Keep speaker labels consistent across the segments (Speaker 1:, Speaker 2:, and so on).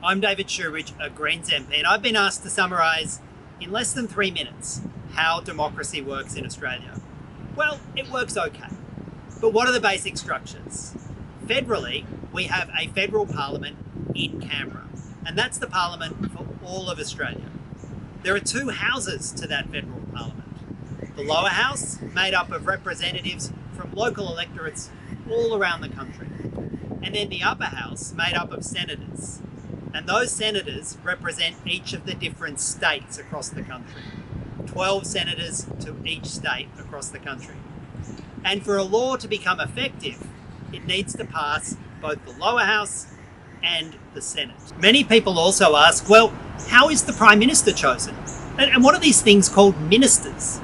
Speaker 1: I'm David Shoebridge, a Greens MP, and I've been asked to summarise in less than 3 minutes how democracy works in Australia. Well, it works okay. But what are the basic structures? Federally, we have a federal parliament in Canberra, and that's the parliament for all of Australia. There are two houses to that federal parliament. The lower house, made up of representatives from local electorates all around the country, and then the upper house, made up of senators. And those senators represent each of the different states across the country. 12 senators to each state across the country. And for a law to become effective, it needs to pass both the lower house and the Senate. Many people also ask, well, how is the Prime Minister chosen? And what are these things called ministers?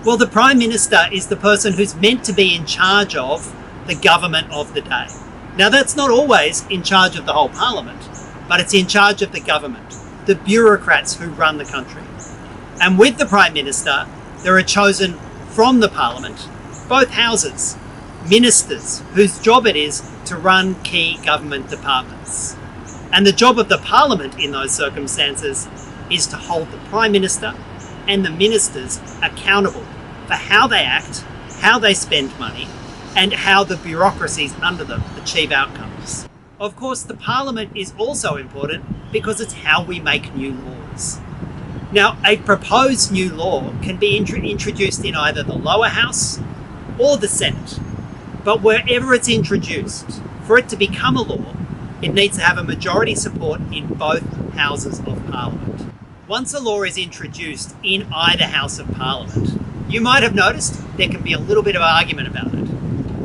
Speaker 1: Well, the Prime Minister is the person who's meant to be in charge of the government of the day. Now, that's not always in charge of the whole Parliament, but it's in charge of the government, the bureaucrats who run the country. And with the Prime Minister, there are chosen from the Parliament, both houses, ministers whose job it is to run key government departments. And the job of the Parliament in those circumstances is to hold the Prime Minister and the ministers accountable for how they act, how they spend money, and how the bureaucracies under them achieve outcomes. Of course, the Parliament is also important because it's how we make new laws. Now, a proposed new law can be introduced in either the lower house or the Senate. But wherever it's introduced, for it to become a law, it needs to have a majority support in both houses of Parliament. Once a law is introduced in either house of Parliament, you might have noticed there can be a little bit of argument about it.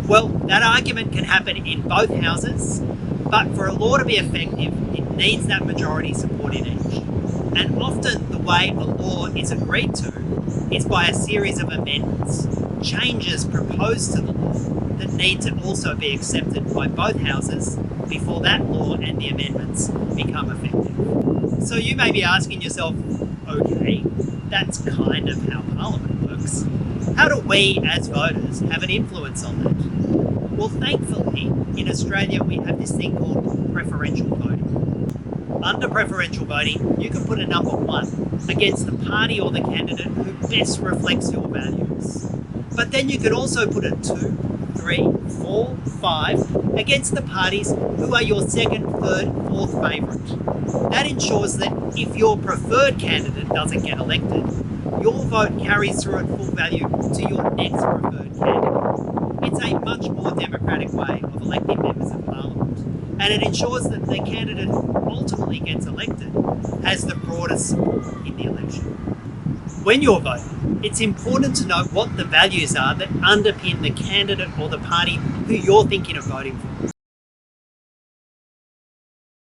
Speaker 1: Well, that argument can happen in both houses, but for a law to be effective, it needs that majority support in each. And often the way a law is agreed to is by a series of amendments, changes proposed to the law that need to also be accepted by both houses before that law and the amendments become effective. So you may be asking yourself, okay, that's kind of how Parliament works. How do we as voters have an influence on that? Well, thankfully, in Australia, we have this thing called preferential voting. Under preferential voting, you can put a number 1 against the party or the candidate who best reflects your values. But then you can also put a 2, 3, 4, 5 against the parties who are your second, third, fourth favourite. That ensures that if your preferred candidate doesn't get elected, your vote carries through at full value to your next preferred candidate. It's a much more democratic way of electing members of Parliament, and it ensures that the candidate who ultimately gets elected has the broadest support in the election. When you're voting, it's important to know what the values are that underpin the candidate or the party who you're thinking of voting for.